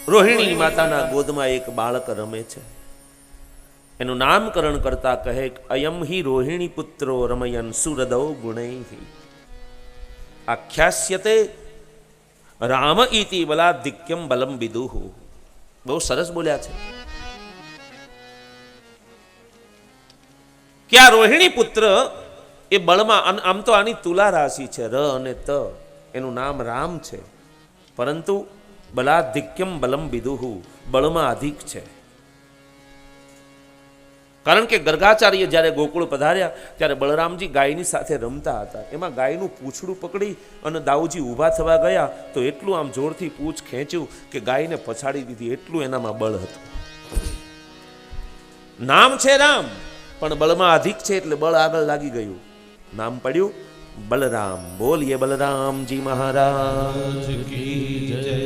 રોહિણી માતાના ગોદમાં એક બાળક રમે છે. એનું નામકરણ કરતા કહે અયમ હિ રોહિણી પુત્રો રમયન સુરદૌ ગુણૈ આખ્યાસ્યતે રામ ઇતિ બલાધિક્યમ બલમ વિદુઃ. બહુ સરસ બોલ્યા છે કે આ રોહિણી પુત્ર એ બળમાં, આમ તો આની તુલા રાશિ છે, ર અને ત, એનું નામ રામ છે, પરંતુ બલાધિક્યમ બલમ વિદુઃ, બળમાં અધિક છે. કારણ કે ગર્ગાચાર્ય જ્યારે ગોકુળ પધાર્યા ત્યારે બળરામજી ગાયની સાથે રમતા હતા. એમાં ગાયનું પૂંછડું પકડી અને દાઉજી ઊભા થવા ગયા તો એટલું આમ જોરથી પૂંછ ખેંચ્યું કે ગાયને પછાડી દીધી, એટલું એનામાં બળ હતું. નામ છે રામ પણ બળમાં અધિક છે એટલે બળ આગળ લાગી ગયું. નામ પડ્યું બલરામ. બોલીએ બલરામજી મહારાજ કી જય.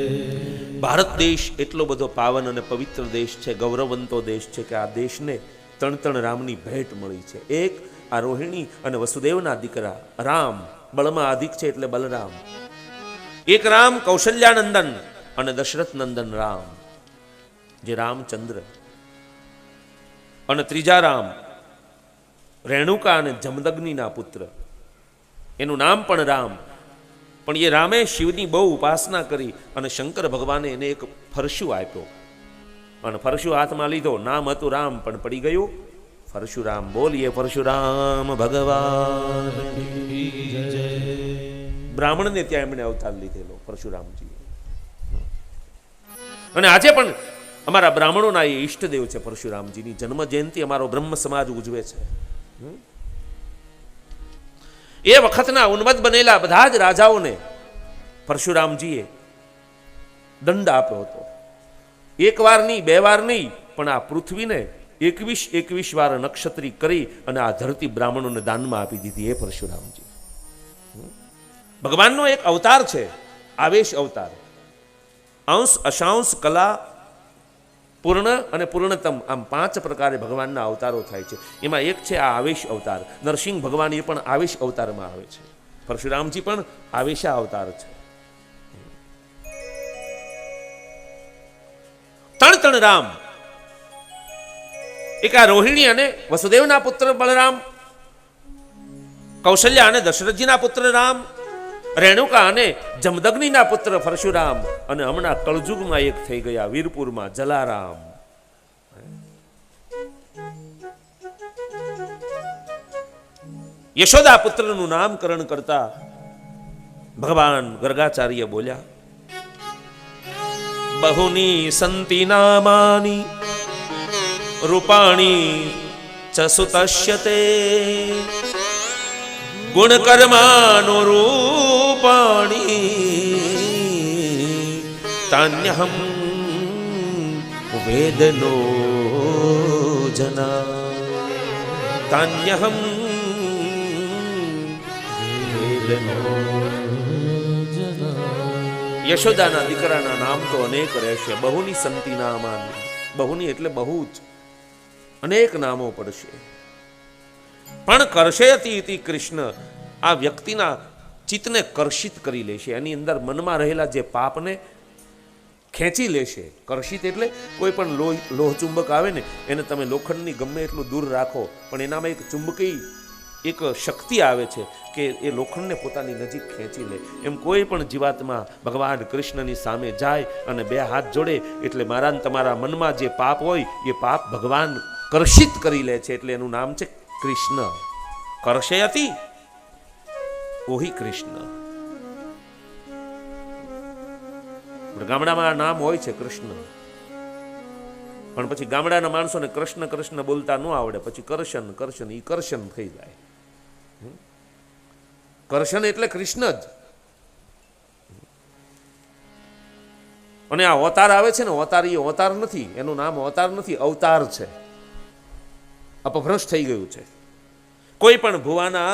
ભારત દેશ એટલો બધો પાવન અને પવિત્ર દેશ છે, ગૌરવવંતો દેશ છે કે આ દેશને ત્રણ રામની ભેટ મળી છે. એક આ રોહિણી અને વસુદેવના દીકરા રામ, બળમાં અધિક છે એટલે બલરામ. એક રામ કૌશલ્યાનંદન અને દશરથ નંદન રામ, જે રામચંદ્ર. અને ત્રીજા રામ રેણુકા અને જમદગ્નિના પુત્ર, એનું નામ પણ રામ. પણ એ રામે શિવની બહુ ઉપાસના કરી અને શંકર ભગવાને એને એક ફરશું આપ્યો અને ફરશું હાથમાં લીધો. નામ હતું રામ પણ પડી ગયું પરશુરામ. બોલીએ પરશુરામ ભગવાન. બ્રાહ્મણને ત્યાં એમણે અવતાર લીધેલો પરશુરામજી. અને આજે પણ અમારા બ્રાહ્મણોના એ ઈષ્ટદેવ છે પરશુરામજીની જન્મ જયંતિ અમારો બ્રહ્મ સમાજ ઉજવે છે. એ વખતના ઉન્મત્ત બનેલા બધા જ રાજાઓને પરશુરામજીએ દંડ આપ્યો હતો. એક વાર નહીં, બે વાર નહીં, પણ આ પૃથ્વીને 21 વાર નક્ષત્રી કરી અને આ ધરતી બ્રાહ્મણોને દાનમાં આપી દીધી. એ પરશુરામજી ભગવાનનો એક અવતાર છે, આવેશ અવતાર. અંશ, અશાંશ, કલા, પૂર્ણ અને પૂર્ણતમ, આમ 5 પ્રકારે ભગવાનના અવતારો થાય છે. એમાં એક છે આ આવેશ અવતાર. નરસિંહ ભગવાન એ પણ આવેશ અવતારમાં આવે છે. પરશુરામજી પણ આવેશા અવતાર છે. ત્રણ રામ, એક આ રોહિણી અને વસુદેવના પુત્ર બલરામ, કૌશલ્યા અને દશરથજીના પુત્ર રામ, રેણુકા અને જમદગ્નિના પુત્ર પરશુરામ, અને હમણાં કળજુગમાં એક થઈ ગયા વીરપુરમાં જલારામ. યશોદા પુત્રનું નામકરણ કરતા ભગવાન ગર્ગાચાર્ય બોલ્યા બહુની સંતિ નામાની રૂપાણી ચ સુતશ્યતે ગુણકર્માનુરૂપાણી તાન્યહમ વેદનો જના તાન્યહમ વેદનો જના. યશોદાના દીકરાના નામ તો અનેક રહેશે. બહુની સંતિ નામાની, બહુની એટલે બહુ જ, અનેક નામો પડશે. પણ કર્ષયતિ ઇતિ કૃષ્ણ, આ વ્યક્તિના ચિત્તને કર્ષિત કરી લેશે, એની અંદર મનમાં રહેલા જે પાપને ખેંચી લેશે. કર્ષિત એટલે કોઈ પણ લોહ ચુંબક આવે ને, એને તમે લોખંડની ગમે એટલું દૂર રાખો પણ એનામાં એક ચુંબકી એક શક્તિ આવે છે કે એ લોખંડને પોતાની નજીક ખેંચી લે. એમ કોઈ પણ જીવાત્મા ભગવાન કૃષ્ણની સામે જાય અને 2 હાથ જોડે એટલે મારા ને તમારા મનમાં જે પાપ હોય એ પાપ ભગવાન કર્ષિત કરી લે છે. એટલે એનું નામ છે કૃષ્ણ. કર્ષયતિ ઓહી કૃષ્ણ. ગામડામાં આ નામ હોય છે કૃષ્ણ, પણ પછી ગામડાના માણસોને કૃષ્ણ કૃષ્ણ બોલતા ન આવડે, પછી કરશન કરશન ઈ કરશન થઈ જાય. કરશન એટલે કૃષ્ણ જ. અને આ અવતાર આવે છે ને, અવતાર એ અવતાર નથી, એનું નામ અવતાર નથી, અવતાર છે. અપભ્રંશ થઈ ગયું છે. કોઈ પણ ભુવાના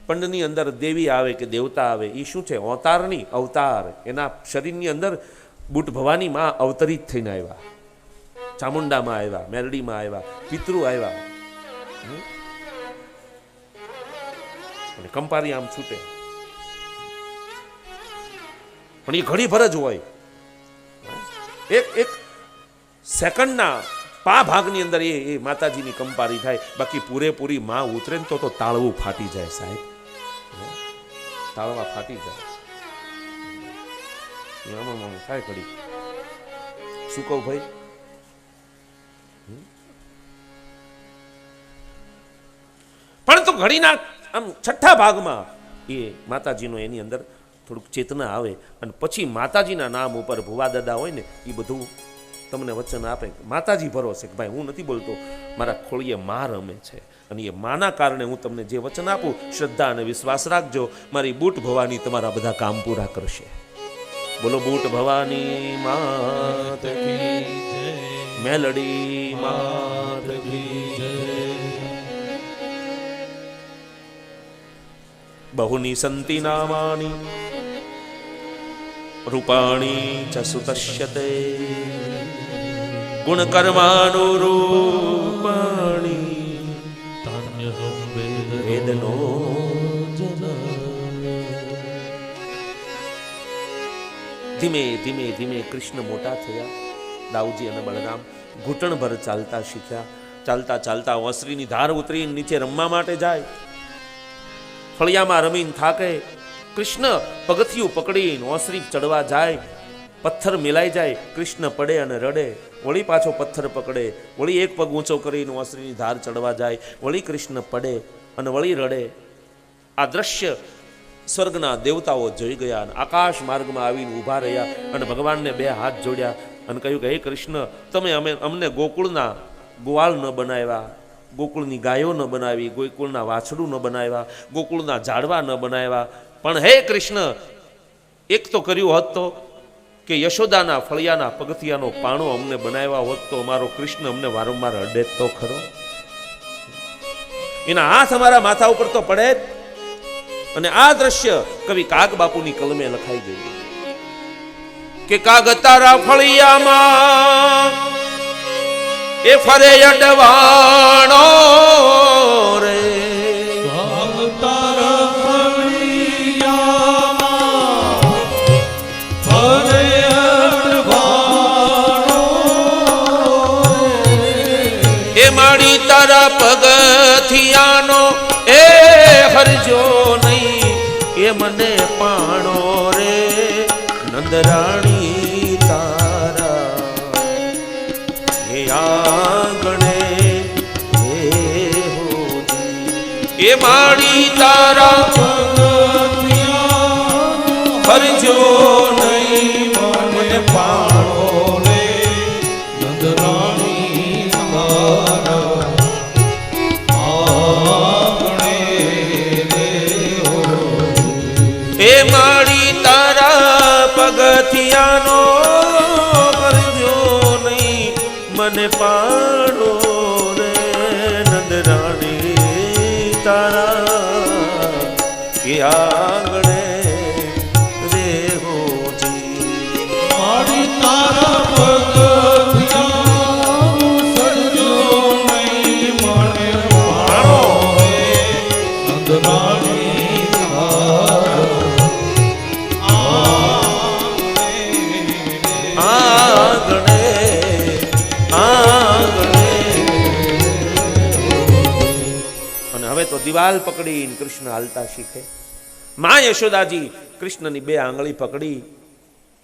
પંડની અંદર દેવી આવે કે દેવતા આવે, એ શું છે? અવતાર નહીં, અવતાર. એના શરીરની અંદર બુટ ભવાની માં અવતરિત થઈને આવ્યા, ચામુંડામાં આવ્યા, મેરડીમાં આવ્યા, પિતૃ આવ્યા, અને કંપારી આમ છૂટે. પણ એ ઘડી ભર જ હોય. એક સેકન્ડના પા ભાગની અંદર એ માતાજીની કંપારી થાય. બાકી પૂરેપૂરી માં ઉતરે ને તો તાળવું ફાટી જાય સાહેબ, તાળવા ફાટી જાય. થાય ઘડી શું કહું ભાઈ? પણ તો ઘડીના આમ છઠ્ઠા ભાગમાં એ માતાજીનો એની અંદર થોડુંક ચેતના આવે અને પછી માતાજીના નામ ઉપર ભુવા દાદા હોય ને એ બધું તમને વચન આપે. માતાજી ભરોસે કે ભાઈ હું નથી બોલતો, મારા ખોળીએ માં રમે છે અને એ માના કારણે હું તમને જે વચન આપું શ્રદ્ધા અને વિશ્વાસ રાખજો, મારી બૂટ ભવાની તમારા બધા કામ પૂરા કરશે. બોલો બૂટ ભવાની માત કી જય, મેલડી માત કી જય. બહુની સંતિ નામાની રૂપાણી ચ સુતશ્યતે, ગુણ કર્માનુરૂપાણી વેદનો જન. ધીમે ધીમે ધીમે કૃષ્ણ મોટા થયા. દાઉજી અને બળરામ ઘૂંટણભર ચાલતા શીખ્યા. ચાલતા ચાલતા ઓસરીની ધાર ઉતરી નીચે રમવા માટે જાય. ફળિયામાં રમીને થાકે. કૃષ્ણ પગથિયું પકડીને ઓસરી ચડવા જાય. પથ્થર મિલાઈ જાય. કૃષ્ણ પડે અને રડે. વળી પાછો પથ્થર પકડે. વળી એક પગ ઊંચો કરીને ઓસરીની ધાર ચડવા જાય. વળી કૃષ્ણ પડે અને વળી રડે. આ દ્રશ્ય સ્વર્ગના દેવતાઓ જોઈ ગયા અને આકાશ માર્ગમાં આવીને ઊભા રહ્યા અને ભગવાનને બે હાથ જોડ્યા અને કહ્યું કે હે કૃષ્ણ, તમે અમને ગોકુળના ગોવાળ ન બનાવ્યા, ગોકુળની ગાયો ન બનાવી, ગોકુળના વાછડું ન બનાવ્યા, ગોકુળના ઝાડવા ન બનાવ્યા, પણ હે કૃષ્ણ એક તો કર્યું હોત તો કે યશોદાના ફળિયાના પગથિયાનો પાણો અમને બનાવ્યા હોત તો અમારો કૃષ્ણ અમને વારંવાર અડે તો ખરો. એના હાથ અમારા માથા ઉપર તો પડે. અને આ દ્રશ્ય કવિ કાગ બાપુની કલમે લખાઈ ગયું કે કાગ તારા ફળિયામાં એ ફરે અડવાણો રે, કાગ તારા ફળિયામાં ફરે અડવાણો એ માડી તારા પગથિયાનો એ હરજો નહીં એ મને પાણો રે, નંદરાણી તારા એ આંગણે એ હોજી એ માડી તારા હરજો નહીં મને પાણો રે, નંદરાણી તારા એ માડી તારા પગથિયાનો કરજો નહીં મને પાડો રે, નંદરાણી તારા કે આંગણે રે હોજી માડી તારા પગથિયાનો કરજો નહીં મને પાડો રે, નંદરાણી તો દિવાલ પકડીને કૃષ્ણ હાલતા શીખે. માં યશોદાજી કૃષ્ણની બે આંગળી પકડી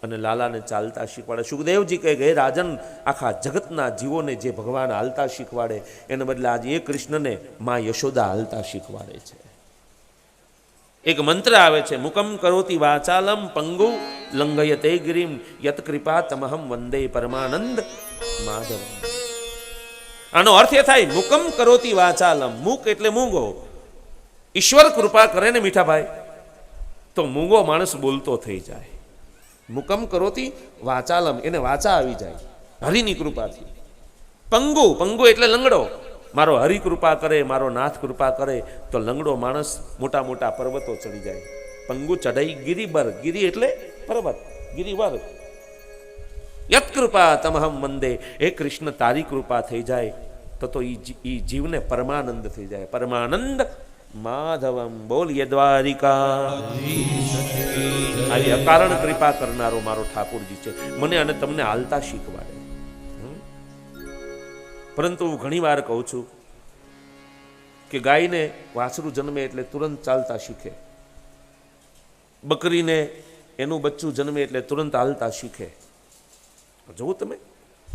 અને લાલાને ચાલતા શીખવાડે. સુખદેવજી કહે હે રાજન, આખા જગતના જીવોને જે ભગવાન હાલતા શીખવાડે એને બદલે આજે એ કૃષ્ણને માં યશોદા હાલતા શીખવાડે છે. એક મંત્ર આવે છે, મુકમ કરોતિ વાચાલમ પંગુ લંઘયતે ગિરિમ યત કૃપા તમહમ વંદે પરમાનંદ માધવ. આનો અર્થ એ થાય મુકમ કરોતિ વાચાલમ. મુક એટલે મૂંગો. ઈશ્વર કૃપા કરે ને મીઠાભાઈ તો મૂંગો માણસ બોલતો થઈ જાય. મુકમ કરોતિ વાચાલમ, એને વાચા આવી જાય હરિની કૃપાથી. પંગુ, પંગુ એટલે લંગડો. મારો હરિ કૃપા કરે, મારો નાથ કૃપા કરે તો લંગડો માણસ મોટા મોટા પર્વતો ચડી જાય. પંગુ ચઢાઈ ગિરિબર, ગિરી એટલે પર્વત, ગિરિવર. યત કૃપા તમહમ વંદે, હે કૃષ્ણ તારી કૃપા થઈ જાય તો ઈ જીવને પરમાનંદ થઈ જાય. પરમાનંદ માધવમ બોલીએ દ્વારિકા. આવી અકારણ કૃપા કરનારો મારો ઠાકોરજી છે, મને અને તમને હાલતા શીખવાડે. પરંતુ હું ઘણી વાર કહું છું કે ગાયને વાછરું જન્મે એટલે તુરંત ચાલતા શીખે, બકરીને એનું બચ્ચું જન્મે એટલે તુરંત હાલતા શીખે. જોવું તમે,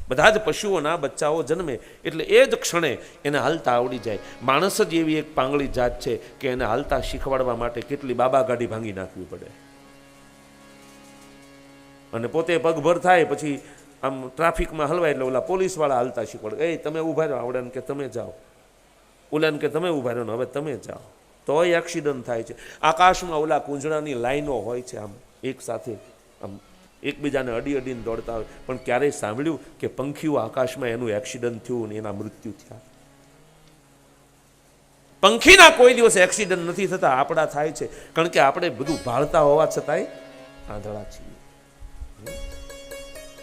બધા જ પશુઓના બચ્ચાઓ જન્મે એટલે એ જ ક્ષણે એને હાલતા આવડી જાય. માણસ જ એવી એક પાંગળી જાત છે કે એને હાલતા શીખવાડવા માટે કેટલી બાબા ગાડી ભાંગી નાખવી પડે. અને પોતે પગભર થાય પછી આમ ટ્રાફિકમાં હલવાય એટલે ઓલા પોલીસવાળા હાલતા શીખવાડે, એ તમે ઊભા રહો, આવડાને કે તમે જાઓ, ઓલાને કે તમે ઊભા રહો, હવે તમે જાઓ. તોય એક્સિડન્ટ થાય છે. આકાશમાં ઓલા કૂંજણાની લાઈનો હોય છે, આમ એક સાથે આમ એકબીજાને અડી અડીને દોડતા હોય, પણ ક્યારેય સાંભળ્યું કે પંખીઓ આકાશમાં એનું એક્સિડન્ટ થયું ને એના મૃત્યુ થયા? પંખીના કોઈ દિવસ એક્સિડન્ટ નથી થતા, આપણા થાય છે. કારણ કે આપણે બધું ભાળતા હોવા છતાંય આંધળા છીએ.